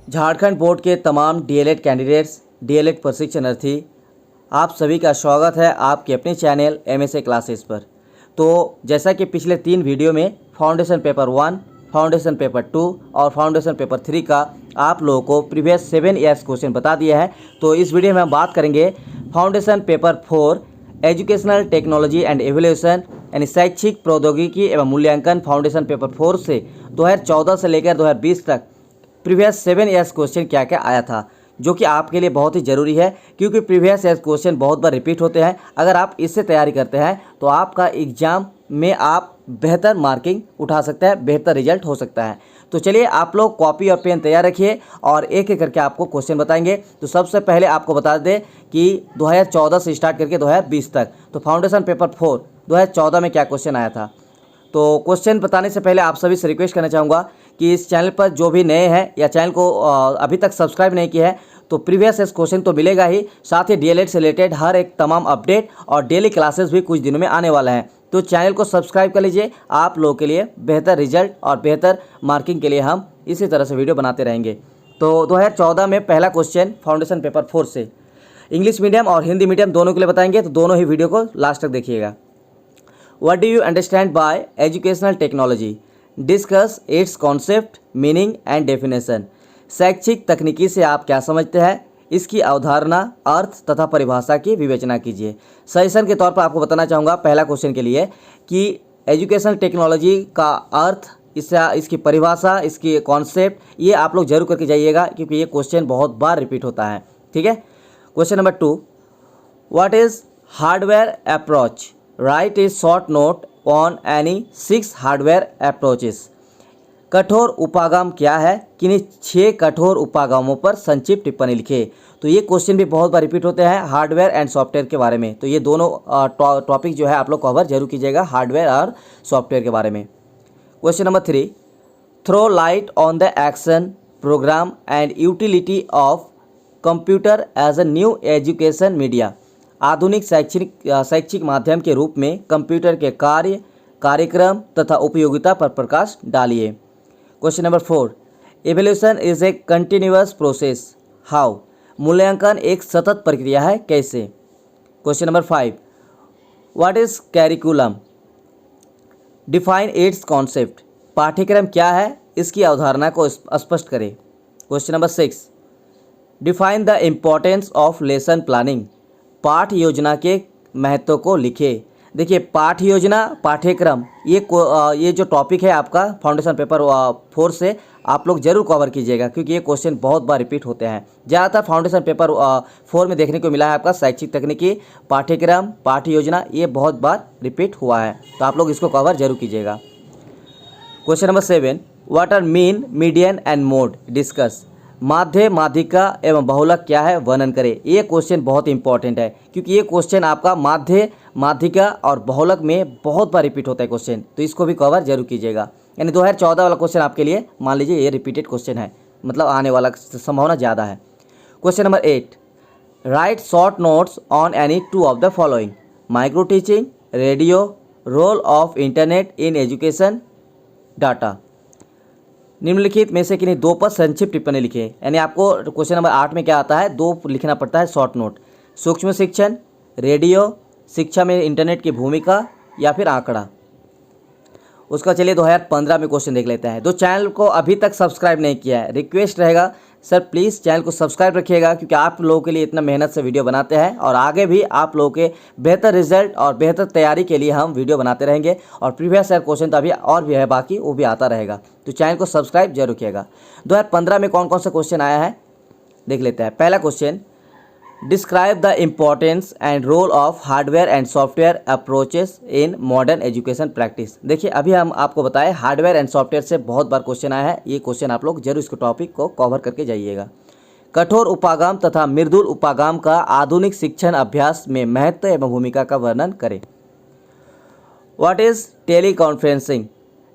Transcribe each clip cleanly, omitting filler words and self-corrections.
Jharkhand board के तमाम DElEd candidates, DElEd प्रशिक्षणार्थी, आप सभी का स्वागत है आपके अपने चैनल एमएसए क्लासेस पर। तो जैसा कि पिछले 3 वीडियो में फाउंडेशन पेपर 1, फाउंडेशन पेपर 2 और फाउंडेशन पेपर 3 का आप लोगों को प्रीवियस 7 ईयर्स क्वेश्चन बता दिया है, तो इस वीडियो में हम बात करेंगे foundation paper 4 educational technology and evolution यानी शैक्षिक प्रौद्योगिकी एवं मूल्यांकन फाउंडेशन पेपर 4 से 2014 से लेकर 2020 तक प्रीवियस 7 ईयर्स क्वेश्चन क्या क्या आया था, जो कि आपके लिए बहुत ही ज़रूरी है क्योंकि प्रीवियस ईयर्स क्वेश्चन बहुत बार रिपीट होते हैं। अगर आप इससे तैयारी करते हैं तो आपका एग्ज़ाम में आप बेहतर मार्किंग उठा सकते हैं, बेहतर रिजल्ट हो सकता है। तो चलिए आप लोग कॉपी और पेन तैयार रखिए और एक एक करके आपको क्वेश्चन बताएंगे। तो सबसे पहले आपको बता दें कि 2014 से स्टार्ट करके 2020 तक तो फाउंडेशन पेपर 4 2014 में क्या क्वेश्चन आया था। तो क्वेश्चन बताने से पहले आप सभी से रिक्वेस्ट करना चाहूँगा कि इस चैनल पर जो भी नए हैं या चैनल को अभी तक सब्सक्राइब नहीं किया है तो प्रीवियस इस क्वेश्चन तो मिलेगा ही, साथ ही डीएलएड से रिलेटेड हर एक तमाम अपडेट और डेली क्लासेस भी कुछ दिनों में आने वाला है। तो चैनल को सब्सक्राइब कर लीजिए, आप लोगों के लिए बेहतर रिजल्ट और बेहतर मार्किंग के लिए हम इसी तरह से वीडियो बनाते रहेंगे। तो 2014 में पहला क्वेश्चन फाउंडेशन पेपर 4 से इंग्लिश मीडियम और हिंदी मीडियम दोनों के लिए बताएंगे, तो दोनों ही वीडियो को लास्ट तक देखिएगा। What do you understand by educational technology? Discuss its concept, meaning and definition. शैक्षिक तकनीकी से आप क्या समझते हैं, इसकी अवधारणा, अर्थ तथा परिभाषा की विवेचना कीजिए। सजेशन के तौर पर आपको बताना चाहूँगा पहला क्वेश्चन के लिए कि एजुकेशनल टेक्नोलॉजी का अर्थ, इसकी परिभाषा, इसकी कॉन्सेप्ट, ये आप लोग जरूर करके जाइएगा क्योंकि ये क्वेश्चन बहुत बार रिपीट होता है। ठीक है। Question number 2, what is hardware approach? Right A short note on any 6 hardware approaches. कठोर उपागम क्या है, किन्हीं 6 कठोर उपागमों पर संक्षिप्त टिप्पणी लिखे। तो ये क्वेश्चन भी बहुत बार रिपीट होते हैं हार्डवेयर एंड सॉफ्टवेयर के बारे में। तो ये दोनों टॉपिक जो है आप लोग कवर जरूर कीजिएगा, हार्डवेयर और सॉफ्टवेयर के बारे में। Question number 3, throw light on the action, programme and utility of computer as a new education media. आधुनिक शैक्षिक माध्यम के रूप में कंप्यूटर के कार्य, कार्यक्रम तथा उपयोगिता पर प्रकाश डालिए। Question number 4, evolution is a continuous process, how? मूल्यांकन एक सतत प्रक्रिया है, कैसे? Question number 5, what is curriculum? Define it's concept. पाठ्यक्रम क्या है, इसकी अवधारणा को स्पष्ट करें। Question number 6, define the importance of lesson planning. पाठ योजना के महत्व को लिखे। देखिए पाठ योजना, पाठ्यक्रम, ये जो टॉपिक है आपका फाउंडेशन पेपर 4 से आप लोग जरूर कवर कीजिएगा क्योंकि ये क्वेश्चन बहुत बार रिपीट होते हैं। ज़्यादातर फाउंडेशन पेपर 4 में देखने को मिला है आपका शैक्षिक तकनीकी, पाठ्यक्रम, पाठ्य योजना, ये बहुत बार रिपीट हुआ है, तो आप लोग इसको कवर जरूर कीजिएगा। Question number 7, what are mean, median and mode, discuss. माध्य, माध्यिका एवं बहुलक क्या है, वर्णन करें। ये क्वेश्चन बहुत इंपॉर्टेंट है क्योंकि ये क्वेश्चन आपका माध्य, माध्यिका और बहुलक में बहुत बार रिपीट होता है क्वेश्चन, तो इसको भी कवर जरूर कीजिएगा। यानी 2014 वाला क्वेश्चन आपके लिए मान लीजिए ये रिपीटेड क्वेश्चन है, मतलब आने वाला संभावना ज़्यादा है। Question number 8, write short notes on any 2 of the following, micro teaching, radio, role of internet in education, data. निम्नलिखित में से किन्हीं 2 पर संक्षिप्त टिप्पणी लिखें। यानी आपको क्वेश्चन नंबर 8 में क्या आता है, 2 लिखना पड़ता है शॉर्ट नोट। सूक्ष्म शिक्षण, रेडियो, शिक्षा में इंटरनेट की भूमिका या फिर आंकड़ा। उसका चलिए 2015 में क्वेश्चन देख लेते हैं। तो चैनल को अभी तक सब्सक्राइब नहीं किया है, रिक्वेस्ट रहेगा सर प्लीज़ चैनल को सब्सक्राइब रखिएगा क्योंकि आप लोगों के लिए इतना मेहनत से वीडियो बनाते हैं और आगे भी आप लोगों के बेहतर रिजल्ट और बेहतर तैयारी के लिए हम वीडियो बनाते रहेंगे। और प्रीवियस ईयर क्वेश्चन तो अभी और भी है बाकी, वो भी आता रहेगा, तो चैनल को सब्सक्राइब जरूर रखिएगा। 2015 में कौन कौन सा क्वेश्चन आया है देख लेते हैं। पहला question, describe the importance and role of hardware and software approaches in modern education practice. देखिए अभी हम आपको बताएं हार्डवेयर एंड सॉफ्टवेयर से बहुत बार क्वेश्चन आया है, ये क्वेश्चन आप लोग जरूर इसको टॉपिक को कवर करके जाइएगा। कठोर उपागम तथा मृदुल उपागम का आधुनिक शिक्षण अभ्यास में महत्व एवं भूमिका का वर्णन करें। What is teleconferencing?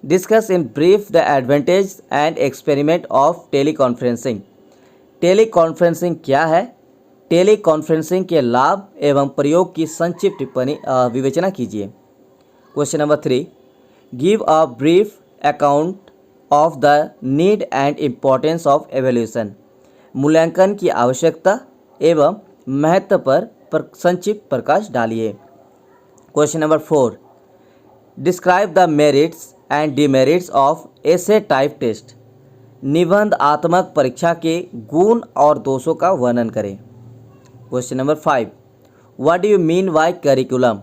Discuss in brief the advantage and experiment of teleconferencing. Teleconferencing क्या है, टेली कॉन्फ्रेंसिंग के लाभ एवं प्रयोग की संक्षिप्त टिप्पणी विवेचना कीजिए। Question number 3, give a brief account of the need and importance of evolution. मूल्यांकन की आवश्यकता एवं महत्व पर संक्षिप्त प्रकाश डालिए। Question number 4, describe the merits and demerits of essay type test. निबंधात्मक परीक्षा के गुण और दोषों का वर्णन करें। Question number 5, what do you mean by curriculum?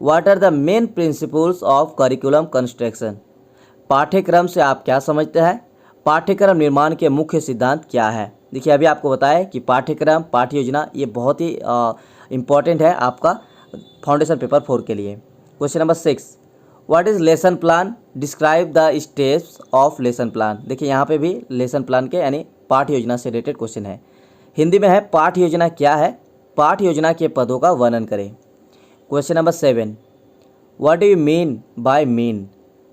What are the main principles of curriculum construction? पाठ्यक्रम से आप क्या समझते हैं? पाठ्यक्रम निर्माण के मुख्य सिद्धांत क्या है? देखिए अभी आपको बताया कि पाठ्यक्रम, पाठ्य योजना ये बहुत ही इम्पॉर्टेंट है आपका फाउंडेशन पेपर 4 के लिए। Question number 6, what is lesson plan? Describe the steps of lesson plan. देखिए यहाँ पे भी लेसन प्लान के यानी पाठ्य योजना से रिलेटेड क्वेश्चन है। हिंदी में है पाठ्य योजना क्या है? पाठ्य योजना के पदों का वर्णन करें। Question number 7, what do you mean by mean?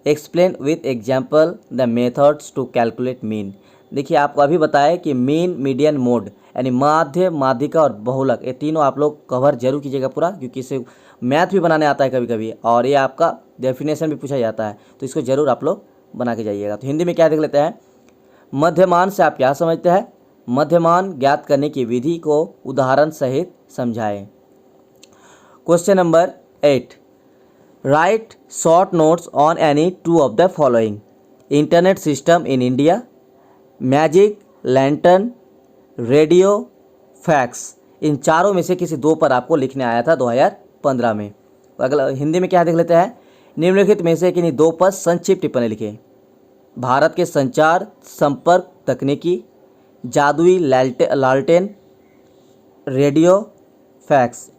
Explain with example the methods to calculate mean. देखिए आपको अभी बताया कि मीन, मीडियन, मोड यानी माध्य, माध्यिका और बहुलक, ये तीनों आप लोग कवर जरूर कीजिएगा पूरा, क्योंकि इसे मैथ भी बनाने आता है कभी कभी और ये आपका डेफिनेशन भी पूछा जाता है, तो इसको जरूर आप लोग बना के जाइएगा। तो हिंदी में क्या देख लेते हैं? मध्यमान से आप क्या समझते हैं? मध्यमान ज्ञात करने की विधि को उदाहरण सहित समझाएं। Question number 8, write short notes on any two of the following. Internet system in India, magic lantern, radio, fax. इन चारों में से किसी दो पर आपको लिखने आया था 2015 में। अगला हिंदी में क्या देख लेते हैं? निम्नलिखित में से किन्हीं दो पर संक्षिप्त टिप्पणी लिखें। भारत के संचार संपर्क तकनीकी, जादुई लालटेन, रेडियो, फैक्स।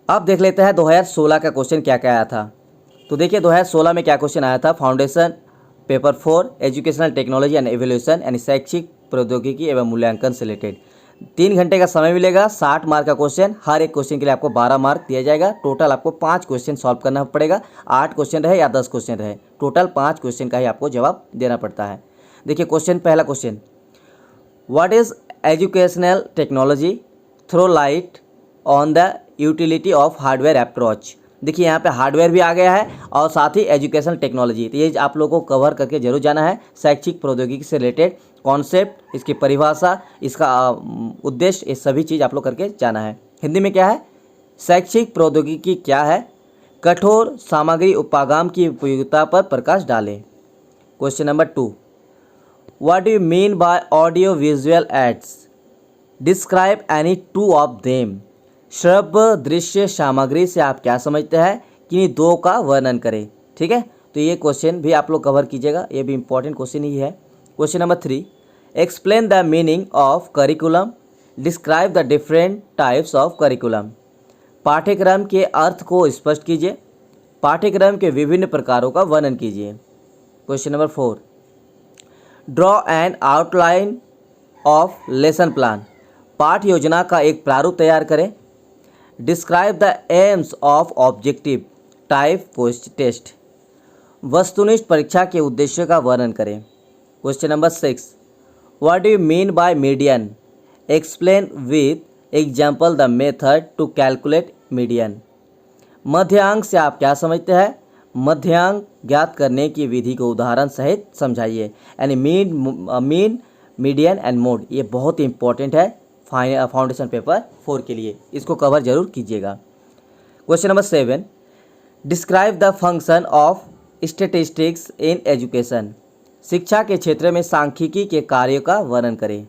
अब देख लेते हैं 2016 का क्वेश्चन क्या क्या आया था। तो देखिए 2016 में क्या क्वेश्चन आया था। Foundation paper 4 educational technology and evolution यानी शैक्षिक प्रौद्योगिकी एवं मूल्यांकन से रिलेटेड 3 घंटे का समय मिलेगा। 60 मार्क का क्वेश्चन, हर एक क्वेश्चन के लिए आपको 12 मार्क दिया जाएगा। टोटल आपको 5 क्वेश्चन सॉल्व करना पड़ेगा। 8 क्वेश्चन रहे या 10 क्वेश्चन रहे, टोटल 5 क्वेश्चन का ही आपको जवाब देना पड़ता है। देखिए क्वेश्चन, पहला question, what is educational technology? Throw light on the utility of hardware approach. देखिए यहाँ पे हार्डवेयर भी आ गया है और साथ ही एजुकेशनल टेक्नोलॉजी, तो ये आप लोगों को कवर करके जरूर जाना है। शैक्षिक प्रौद्योगिकी से रिलेटेड कॉन्सेप्ट, इसकी परिभाषा, इसका उद्देश्य, ये सभी चीज़ आप लोग करके जाना है। हिंदी में क्या है? शैक्षिक प्रौद्योगिकी क्या है? कठोर सामग्री उपागम की उपयोगिता पर प्रकाश डालें। Question number 2, what do you mean bye audio visual aids? Describe any two of them. श्रव्य दृश्य सामग्री से आप क्या समझते हैं? किन्हीं दो का वर्णन करें। ठीक है, तो ये क्वेश्चन भी आप लोग कवर कीजिएगा, ये भी इंपॉर्टेंट क्वेश्चन ही है। Question number 3, explain the meaning of curriculum, describe the different types of curriculum. पाठ्यक्रम के अर्थ को स्पष्ट कीजिए, पाठ्यक्रम के विभिन्न प्रकारों का वर्णन कीजिए। Question number 4, draw an outline of lesson plan. पाठ योजना का एक प्रारूप तैयार करें। Describe the aims of objective type test. वस्तुनिष्ठ परीक्षा के उद्देश्य का वर्णन करें। Question number 6, what do you mean by median? Explain with example the method to calculate median. मध्यांक से आप क्या समझते हैं? मध्यांक ज्ञात करने की विधि को उदाहरण सहित समझाइए। यानी मीन, मीडियन एंड मोड, ये बहुत ही इंपॉर्टेंट है फाउंडेशन पेपर 4 के लिए, इसको कवर जरूर कीजिएगा। Question number 7, describe the function of statistics in education. शिक्षा के क्षेत्र में सांख्यिकी के कार्यों का वर्णन करें।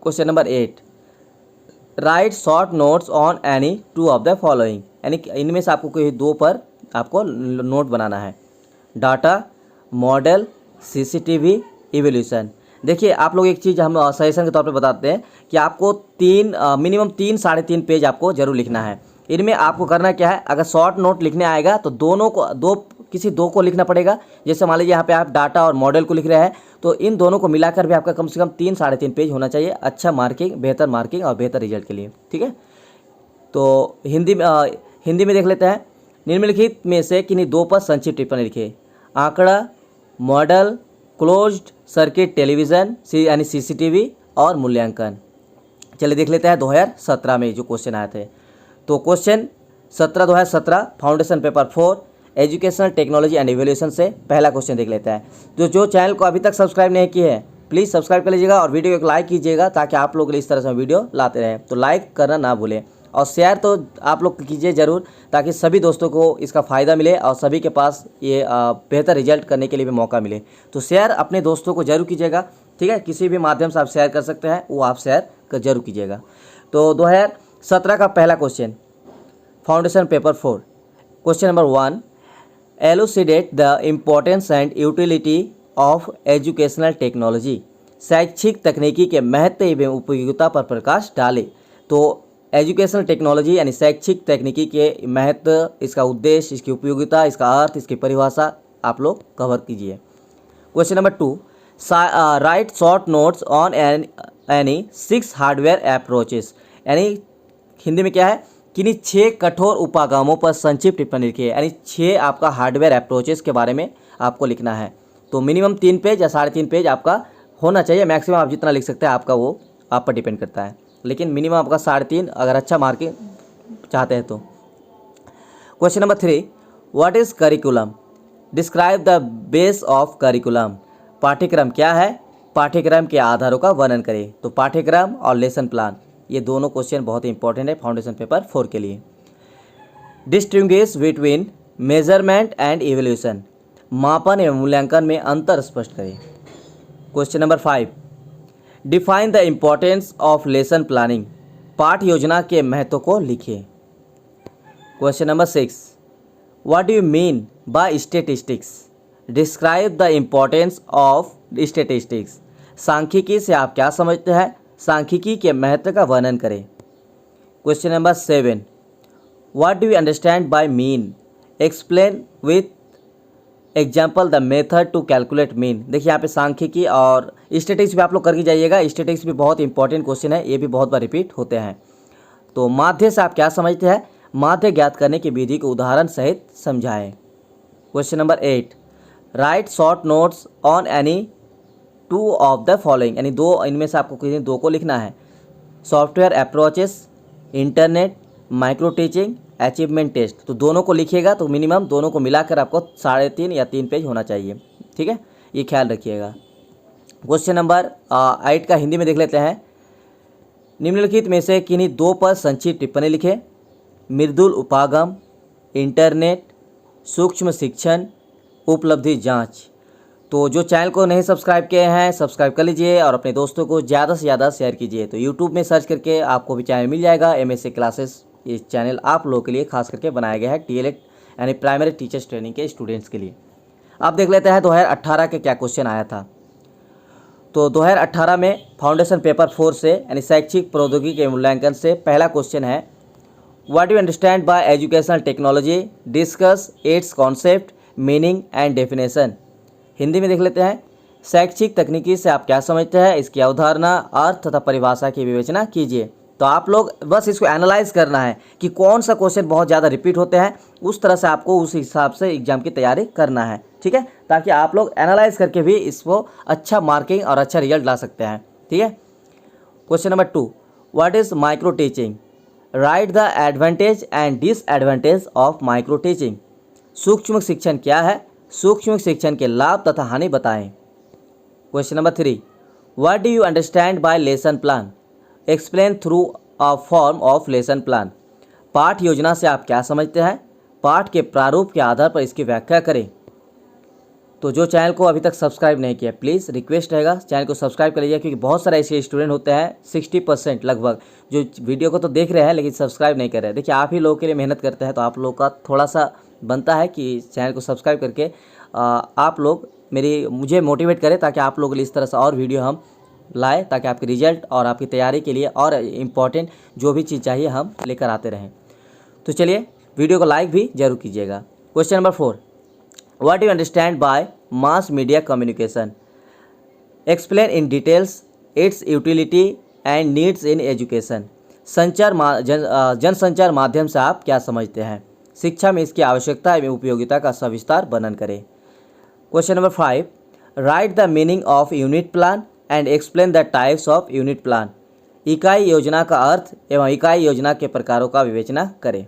Question number 8, write short notes on any two of the following. यानी इनमें से आपको कोई दो पर आपको नोट बनाना है। Data, model, CCTV, evolution. देखिए आप लोग एक चीज़ हम सजेशन के तौर पे बताते हैं कि आपको मिनिमम 3 साढ़े 3 पेज आपको जरूर लिखना है। इनमें आपको करना क्या है, अगर शॉर्ट नोट लिखने आएगा तो किसी दो को लिखना पड़ेगा। जैसे मान लीजिए यहाँ पे आप डाटा और मॉडल को लिख रहे हैं, तो इन दोनों को मिलाकर भी आपका कम से कम 3 साढ़े 3 पेज होना चाहिए। अच्छा मार्किंग, बेहतर मार्किंग और बेहतर रिजल्ट के लिए। ठीक है, तो हिंदी में देख लेते हैं। निम्नलिखित में से किन्हीं दो पर संक्षिप्त टिप्पणी लिखे। आंकड़ा, मॉडल, क्लोज्ड सर्किट टेलीविज़न यानी सीसीटीवी और मूल्यांकन। चलिए देख लेते हैं 2017 में जो क्वेश्चन आए थे। तो question 2017 foundation paper 4 educational technology and evolution से पहला क्वेश्चन देख लेते हैं। जो चैनल को अभी तक सब्सक्राइब नहीं किए हैं प्लीज़ सब्सक्राइब कर लीजिएगा और वीडियो को लाइक कीजिएगा ताकि आप लोग इस तरह से वीडियो लाते रहें। तो लाइक करना ना भूलें और शेयर तो आप लोग कीजिए ज़रूर ताकि सभी दोस्तों को इसका फ़ायदा मिले और सभी के पास ये बेहतर रिजल्ट करने के लिए भी मौका मिले। तो शेयर अपने दोस्तों को जरूर कीजिएगा, ठीक है। किसी भी माध्यम से आप शेयर कर सकते हैं, वो आप शेयर जरूर कीजिएगा। तो 2017 का पहला question, foundation paper 4, question number 1, elucidate the importance and utility of educational technology. शैक्षिक तकनीकी के महत्व एवं उपयोगिता पर प्रकाश डाले। तो एजुकेशनल टेक्नोलॉजी यानी शैक्षिक तकनीकी के महत्व, इसका उद्देश्य, इसकी उपयोगिता, इसका अर्थ, इसकी परिभाषा आप लोग कवर कीजिए। Question number 2, right short notes on any 6 hardware approaches. यानी हिंदी में क्या है, किन्हीं 6 कठोर उपागमों पर संक्षिप्त टिप्पणी लिखिए। यानी 6 आपका हार्डवेयर अप्रोचेस के बारे में आपको लिखना है। तो मिनिमम 3 पेज या 3.5 पेज आपका होना चाहिए। मैक्सिमम आप जितना लिख सकते हैं आपका वो आप पर डिपेंड करता है, लेकिन मिनिमम आपका 3.5 अगर अच्छा मार्किंग चाहते हैं तो। Question number 3, what is curriculum, describe the base of curriculum. पाठ्यक्रम क्या है, पाठ्यक्रम के आधारों का वर्णन करें। तो पाठ्यक्रम और लेसन प्लान, ये दोनों क्वेश्चन बहुत ही इंपॉर्टेंट है फाउंडेशन पेपर 4 के लिए। Distinguish between measurement and evaluation, मापन एवं मूल्यांकन में अंतर स्पष्ट करें। Question number 5, define the importance of lesson planning, पाठ योजना के महत्व को लिखिए। Question number 6, what do you mean bye statistics, describe the importance of statistics. सांख्यिकी से आप क्या समझते हैं, सांख्यिकी के महत्व का वर्णन करें। Question number 7, what do you understand by mean, explain with example the method to calculate mean. देखिए यहाँ पे सांख्यिकी और स्टैटिस्टिक्स भी आप लोग करके जाइएगा। स्टैटिस्टिक्स भी बहुत इंपॉर्टेंट क्वेश्चन है, ये भी बहुत बार रिपीट होते हैं। तो माध्य से आप क्या समझते हैं, माध्य ज्ञात करने की विधि को उदाहरण सहित समझाएं। Question number 8, write short notes on any 2 of the following. यानी 2 इनमें से आपको किसी 2 को लिखना है। Software approaches, internet, micro teaching, achievement test. तो दोनों को लिखिएगा, तो मिनिमम दोनों को मिलाकर आपको 3.5 या 3 पेज होना चाहिए, ठीक है, ये ख्याल रखिएगा। क्वेश्चन नंबर 8 का हिंदी में देख लेते हैं। निम्नलिखित में से किन्हीं 2 पर संक्षिप्त टिप्पणी लिखें। मृदुल उपागम, इंटरनेट, सूक्ष्म शिक्षण, उपलब्धि जांच। तो जो चैनल को नहीं सब्सक्राइब किए हैं सब्सक्राइब कर लीजिए और अपने दोस्तों को ज़्यादा से ज़्यादा शेयर कीजिए। तो यूट्यूब में सर्च करके आपको भी चैनल मिल जाएगा, MSA क्लासेस। ये चैनल आप लोगों के लिए खास करके बनाया गया है, DLED यानी प्राइमरी टीचर्स ट्रेनिंग के स्टूडेंट्स के लिए। अब देख लेते हैं 2018 के क्या क्वेश्चन आया था। तो 2018 में फाउंडेशन पेपर 4 से यानी शैक्षिक प्रौद्योगिकी के मूल्यांकन से पहला क्वेश्चन है, what you understand bye educational technology, discuss it's concept, meaning and definition. Hindi में देख लेते हैं। शैक्षिक तकनीकी से आप क्या समझते हैं, इसकी अवधारणा, अर्थ तथा परिभाषा की विवेचना कीजिए। तो आप लोग बस इसको एनालाइज करना है कि कौन सा क्वेश्चन बहुत ज़्यादा रिपीट होते हैं, उस तरह से आपको उस हिसाब से एग्जाम की तैयारी करना है, ठीक है, ताकि आप लोग एनालाइज करके भी इसको अच्छा मार्किंग और अच्छा रिजल्ट ला सकते हैं, ठीक है। Question number 2, what is micro teaching, right the advantage and disadvantage of micro teaching. सूक्ष्म शिक्षण क्या है, सूक्ष्म शिक्षण के लाभ तथा हानि बताएं। Question number 3, what do you understand bye lesson plan, explain through a form of lesson plan. पाठ योजना से आप क्या समझते हैं, पाठ के प्रारूप के आधार पर इसकी व्याख्या करें। तो जो चैनल को अभी तक सब्सक्राइब नहीं किया, प्लीज़ रिक्वेस्ट रहेगा चैनल को सब्सक्राइब कर लीजिए, क्योंकि बहुत सारे ऐसे स्टूडेंट होते हैं 60% लगभग जो वीडियो को तो देख रहे हैं लेकिन सब्सक्राइब नहीं कर रहे हैं। देखिए आप ही लोगों के लिए मेहनत करते हैं, तो आप लोग का थोड़ा सा बनता है कि चैनल को सब्सक्राइब करके आप लोग मुझे मोटिवेट करें, ताकि आप लोगों के लिए इस तरह से और वीडियो हम लाए, ताकि आपके रिजल्ट और आपकी तैयारी के लिए और इम्पॉर्टेंट जो भी चीज़ चाहिए हम लेकर आते रहें। तो चलिए वीडियो को लाइक भी जरूर कीजिएगा। Question number 4, what you understand by mass media communication, explain in details it's utility and needs in education. जनसंचार माध्यम से आप क्या समझते हैं, शिक्षा में इसकी आवश्यकता एवं उपयोगिता का सविस्तार वर्णन करें। Question number 5, right the meaning of unit plan and explain the types of unit plan. इकाई योजना का अर्थ एवं इकाई योजना के प्रकारों का विवेचना करें।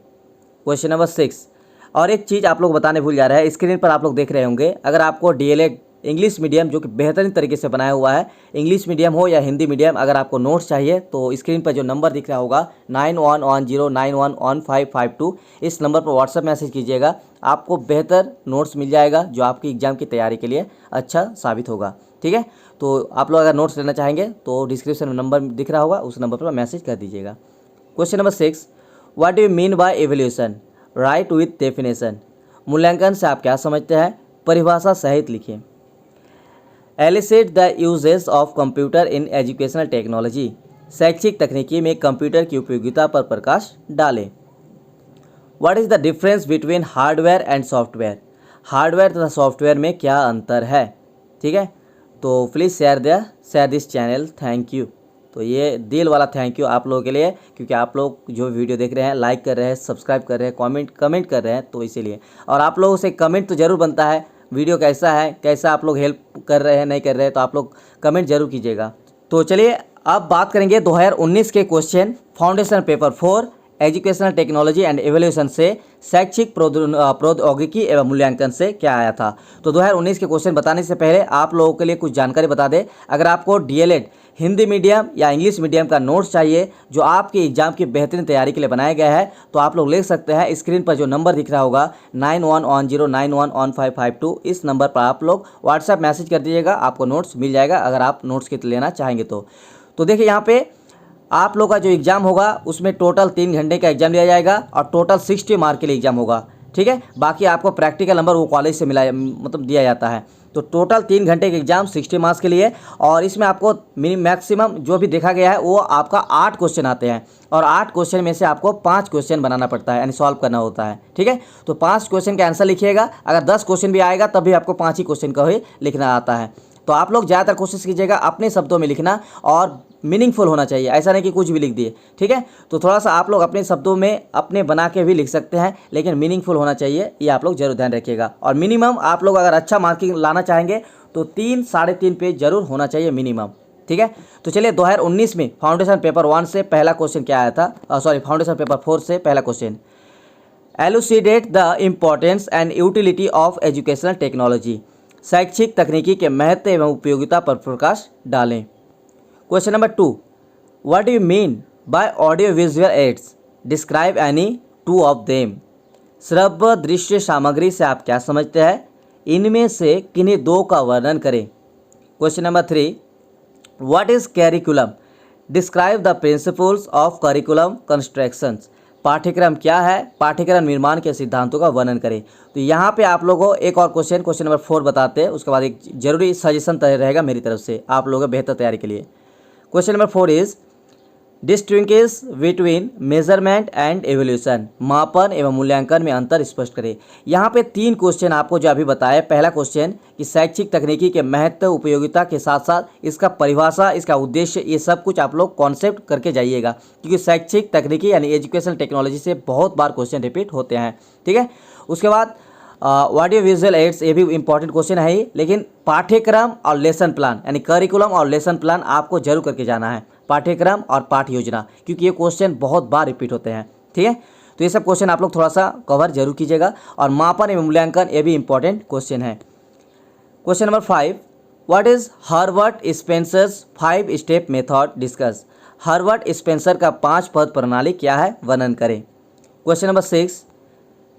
क्वेश्चन नंबर 6, और एक चीज़ आप लोग बताने भूल जा रहे हैं, स्क्रीन पर आप लोग देख रहे होंगे, अगर आपको DLED इंग्लिश मीडियम जो कि बेहतरीन तरीके से बनाया हुआ है। इंग्लिश मीडियम हो या हिंदी मीडियम, अगर आपको नोट्स चाहिए तो स्क्रीन पर जो नंबर दिख रहा होगा 9110911552, इस नंबर पर व्हाट्सएप मैसेज कीजिएगा। आपको बेहतर नोट्स मिल जाएगा जो आपकी एग्ज़ाम की तैयारी के लिए अच्छा साबित होगा। ठीक है, तो आप लोग अगर नोट्स लेना चाहेंगे तो डिस्क्रिप्शन में नंबर दिख रहा होगा, उस नंबर पर मैसेज कर दीजिएगा। Question number 6, what do you mean bye evolution, right with definition. मूल्यांकन से आप क्या समझते हैं, परिभाषा सहित लिखिए। Elicit the uses of computer in educational technology, शैक्षिक तकनीकी में कंप्यूटर की उपयोगिता पर प्रकाश डालें। What is the difference between hardware and software, hardware तथा सॉफ्टवेयर में क्या अंतर है। ठीक है, तो please share this channel, thank you. तो ये दिल वाला थैंक यू आप लोगों के लिए, क्योंकि आप लोग जो वीडियो देख रहे हैं, लाइक कर रहे हैं, सब्सक्राइब कर रहे हैं, कमेंट कर रहे हैं, तो इसीलिए। और आप लोगों से कमेंट तो ज़रूर बनता है, वीडियो कैसा है, कैसा आप लोग हेल्प कर रहे हैं, नहीं कर रहे हैं, तो आप लोग कमेंट जरूर कीजिएगा। तो चलिए अब बात करेंगे 2019 के question, foundation paper 4 educational technology and evolution से शैक्षिक प्रौद्योगिकी एवं मूल्यांकन से क्या आया था। तो 2019 के क्वेश्चन बताने से पहले आप लोगों के लिए कुछ जानकारी बता दें। अगर आपको डीएलएड हिंदी मीडियम या इंग्लिश मीडियम का नोट्स चाहिए जो आपके एग्जाम की बेहतरीन तैयारी के लिए बनाया गया है, तो आप लोग ले सकते हैं। स्क्रीन पर जो नंबर दिख रहा होगा 9110911552, इस नंबर पर आप लोग व्हाट्सएप मैसेज कर दीजिएगा, आपको नोट्स मिल जाएगा अगर आप नोट्स के लेना चाहेंगे तो। देखिए यहाँ पे आप लोग का जो एग्ज़ाम होगा उसमें टोटल 3 घंटे का एग्ज़ाम लिया जाएगा और टोटल 60 मार्क के लिए एग्ज़ाम होगा। ठीक है, बाकी आपको प्रैक्टिकल नंबर वो कॉलेज से दिया जाता है। तो टोटल 3 घंटे के एग्ज़ाम 60 मार्क्स के लिए, और इसमें आपको मैक्सिमम जो भी देखा गया है वो आपका 8 क्वेश्चन आते हैं, और 8 क्वेश्चन में से आपको 5 क्वेश्चन बनाना पड़ता है, यानी सॉल्व करना होता है। ठीक है, तो 5 क्वेश्चन का आंसर लिखिएगा। अगर 10 क्वेश्चन भी आएगा तब भी आपको 5 ही क्वेश्चन का ही लिखना आता है। तो आप लोग ज़्यादातर कोशिश कीजिएगा अपने शब्दों में लिखना, और मीनिंगफुल होना चाहिए, ऐसा नहीं कि कुछ भी लिख दिए। ठीक है, तो थोड़ा सा आप लोग अपने शब्दों में अपने बना के भी लिख सकते हैं, लेकिन मीनिंगफुल होना चाहिए, ये आप लोग जरूर ध्यान रखिएगा। और मिनिमम आप लोग अगर अच्छा मार्किंग लाना चाहेंगे तो 3 साढ़े 3 पेज जरूर होना चाहिए मिनिमम। ठीक है, तो चलिए 2019 में फाउंडेशन पेपर 1 से पहला क्वेश्चन क्या आया था, फाउंडेशन पेपर 4 से पहला question, elucidate the importance and utility of educational technology, शैक्षिक तकनीकी के महत्व एवं उपयोगिता पर प्रकाश डालें। Question number 2, what do you mean bye audio visual aids, describe any 2 of them. श्रव्य दृश्य सामग्री से आप क्या समझते हैं, इनमें से किन्हीं 2 का वर्णन करें। Question number 3, what is curriculum, describe the principles of curriculum constructions, पाठ्यक्रम क्या है, पाठ्यक्रम निर्माण के सिद्धांतों का वर्णन करें। तो यहाँ पे आप लोगों को एक और क्वेश्चन नंबर 4 बताते हैं, उसके बाद एक जरूरी सजेशन रहेगा मेरी तरफ से आप लोगों को बेहतर तैयारी के लिए। Question number 4 is distinguish between measurement and evolution, मापन एवं मूल्यांकन में अंतर स्पष्ट करें। यहाँ पे 3 क्वेश्चन आपको जो अभी बताया। पहला क्वेश्चन कि शैक्षिक तकनीकी के महत्व उपयोगिता के साथ साथ इसका परिभाषा, इसका उद्देश्य, ये सब कुछ आप लोग कॉन्सेप्ट करके जाइएगा, क्योंकि शैक्षिक तकनीकी यानी एजुकेशनल टेक्नोलॉजी से बहुत बार क्वेश्चन रिपीट होते हैं। ठीक है, उसके बाद ऑडियो विजुअल एड्स, ये भी इंपॉर्टेंट क्वेश्चन है ही, लेकिन पाठ्यक्रम और लेसन प्लान यानी करिकुलम और लेसन प्लान आपको जरूर करके जाना है, पाठ्यक्रम और पाठ्य योजना, क्योंकि ये क्वेश्चन बहुत बार रिपीट होते हैं। ठीक है, तो ये सब क्वेश्चन आप लोग थोड़ा सा कवर जरूर कीजिएगा। और मापन एवं मूल्यांकन, ये भी इंपॉर्टेंट क्वेश्चन है। Question number 5, what is Herbert Spencer's 5 step method, discuss. Herbert Spencer का 5 पद प्रणाली क्या है, वर्णन करें। Question number 6,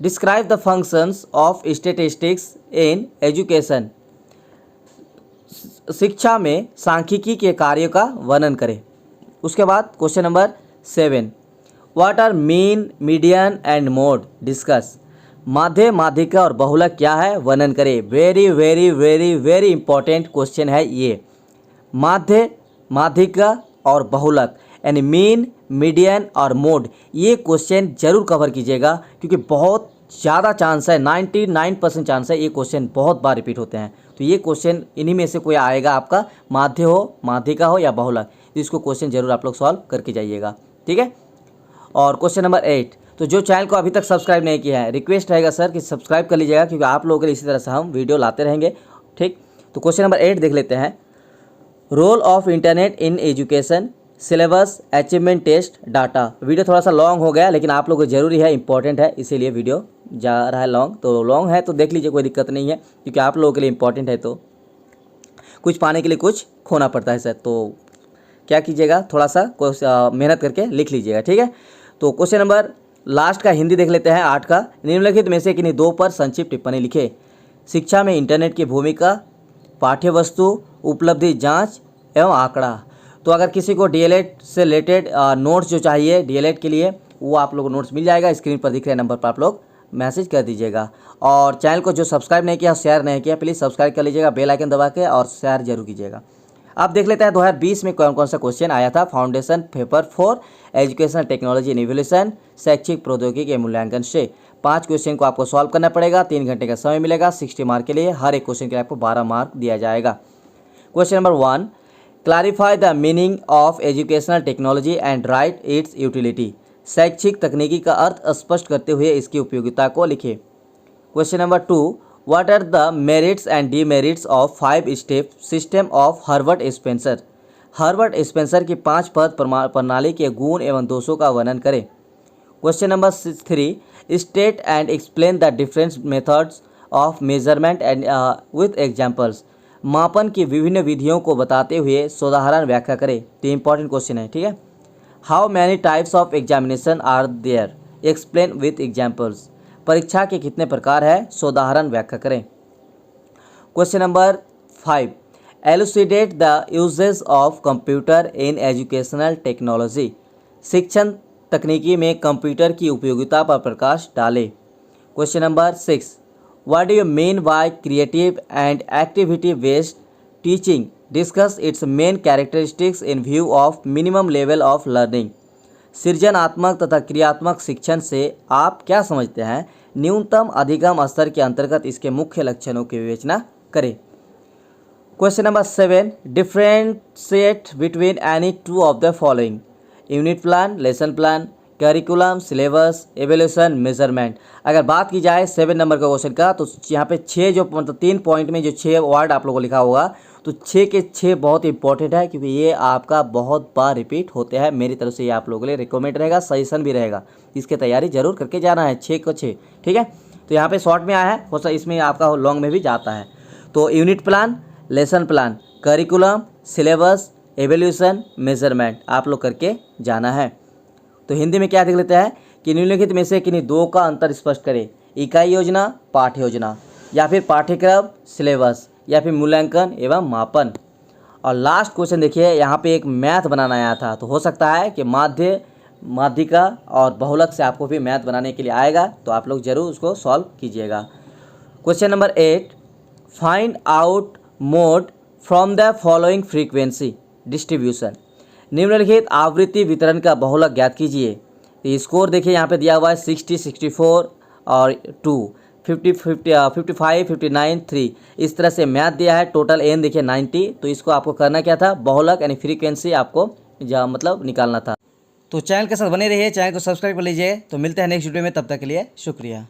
describe the functions of statistics in education, शिक्षा में सांख्यिकी के कार्यों का वर्णन करें। उसके बाद question number 7, what are mean, median and mode, discuss. माध्य, माध्यिका और बहुलक क्या है, वर्णन करें। Very very very very important question है ये। माध्य, माध्यिका और बहुलक यानी मीन, मीडियन और मोड, ये क्वेश्चन जरूर कवर कीजिएगा, क्योंकि बहुत ज़्यादा चांस है, 99% चांस है ये क्वेश्चन बहुत बार रिपीट होते हैं। तो ये क्वेश्चन इन्हीं में से कोई आएगा आपका, माध्य हो, माध्यिका हो या बहुलक, तो इसको क्वेश्चन जरूर आप लोग सॉल्व करके जाइएगा। ठीक है, और क्वेश्चन नंबर 8, तो जो चैनल को अभी तक सब्सक्राइब नहीं किया है, रिक्वेस्ट रहेगा सर कि सब्सक्राइब कर लीजिएगा, क्योंकि आप लोगों के लिए इसी तरह से हम वीडियो लाते रहेंगे। ठीक, तो क्वेश्चन नंबर 8 देख लेते हैं। Role of internet in education, syllabus, achievement test, data. Video थोड़ा सा लॉन्ग हो गया, लेकिन आप लोगों को जरूरी है, इंपॉर्टेंट है, इसीलिए वीडियो जा रहा है लॉन्ग। तो लॉन्ग है तो देख लीजिए, कोई दिक्कत नहीं है, क्योंकि आप लोगों के लिए इंपॉर्टेंट है। तो कुछ पाने के लिए कुछ खोना पड़ता है सर। तो क्या कीजिएगा, थोड़ा सा मेहनत करके लिख लीजिएगा, ठीक है। तो क्वेश्चन नंबर लास्ट का हिंदी देख लेते हैं 8 का। निम्नलिखित में से किन्हीं 2 पर संक्षिप्त टिप्पणी लिखे। शिक्षा में इंटरनेट की भूमिका, पाठ्य वस्तु, उपलब्धि जांच एवं आंकड़ा। तो अगर किसी को डीएलएड से रिलेटेड नोट्स जो चाहिए डीएलएड के लिए, वो आप लोगों को नोट्स मिल जाएगा। स्क्रीन पर दिख रहे नंबर पर आप लोग मैसेज कर दीजिएगा। और चैनल को जो सब्सक्राइब नहीं किया, शेयर नहीं किया, प्लीज़ सब्सक्राइब कर लीजिएगा, बेल आइकन दबा के, और शेयर जरूर कीजिएगा। अब देख लेते हैं 2020 में कौन कौन सा क्वेश्चन आया था। Foundation paper 4 educational technology and evolution, शैक्षिक प्रौद्योगिकी के मूल्यांकन से 5 क्वेश्चन को आपको सॉल्व करना पड़ेगा। 3 घंटे का समय मिलेगा 60 मार्क के लिए। हर एक क्वेश्चन के लिए आपको 12 मार्क दिया जाएगा। Question number 1, clarify the meaning of educational technology and right it's utility. शैक्षिक तकनीकी का अर्थ स्पष्ट करते हुए इसकी उपयोगिता को लिखें। Question number 2, what are the merits and demerits of 5 step system of Herbert Spencer. Herbert Spencer की 5 पद प्रणाली के गुण एवं दोषों का वर्णन करें। Question number 3, state and explain the different methods of measurement and with examples. मापन की विभिन्न विधियों को बताते हुए सोदाहरण व्याख्या करें। तो इंपॉर्टेंट क्वेश्चन है, ठीक है। How many types of examination are there, explain with examples. परीक्षा के कितने प्रकार है, सोदाहरण व्याख्या करें। Question number 5, elucidate the uses of computer in educational technology. शिक्षण तकनीकी में कंप्यूटर की उपयोगिता पर प्रकाश डालें। Question number 6, what do you mean by creative and activity based teaching, discuss its main characteristics in view of minimum level of learning. सृजनात्मक तथा क्रियात्मक शिक्षण से आप क्या समझते हैं, न्यूनतम अधिगम स्तर के अंतर्गत इसके मुख्य लक्षणों की विवेचना करें। Question number 7, differentiate between any 2 of the following. Unit plan, lesson plan, curriculum, syllabus, evolution, measurement. अगर बात की जाए 7 नंबर का क्वेश्चन का, तो यहाँ पे 6 जो मतलब 3 पॉइंट में जो 6 वर्ड आप लोगों को लिखा होगा, तो 6 के 6 बहुत इंपॉर्टेंट है, क्योंकि ये आपका बहुत बार रिपीट होते हैं। मेरी तरफ से ये आप लोगों के लिए रिकमेंड रहेगा, सजेशन भी रहेगा। इसकी तैयारी जरूर करके जाना है 6 को 6, ठीक है। तो यहाँ पे शॉर्ट में आया है, हो सकता इसमें आपका लॉन्ग में भी जाता है। तो unit plan, lesson plan, curriculum, syllabus, evolution, measurement आप लोग करके जाना है। तो हिंदी में क्या देख लेते हैं कि निम्नलिखित में से किन्हीं 2 का अंतर स्पष्ट करें। इकाई योजना, पाठ्य योजना, या फिर पाठ्यक्रम, सिलेबस, या फिर मूल्यांकन एवं मापन। और लास्ट क्वेश्चन देखिए, यहाँ पे एक मैथ बनाना आया था, तो हो सकता है कि माध्यिका और बहुलक से आपको भी मैथ बनाने के लिए आएगा, तो आप लोग जरूर उसको सॉल्व कीजिएगा। Question number 8, find out mode from the following frequency distribution. निम्नलिखित आवृत्ति वितरण का बहुलक ज्ञात कीजिए। तो स्कोर देखिए यहाँ पे दिया हुआ है 60, 64 और 2, 50, 55, 59, 3। इस तरह से मैथ दिया है। टोटल एन देखिए 90। तो इसको आपको करना क्या था, बहुलक यानी फ्रीक्वेंसी आपको मतलब निकालना था। तो चैनल के साथ बने रहिए, चैनल को सब्सक्राइब कर लीजिए। तो मिलते हैं नेक्स्ट वीडियो में, तब तक के लिए शुक्रिया।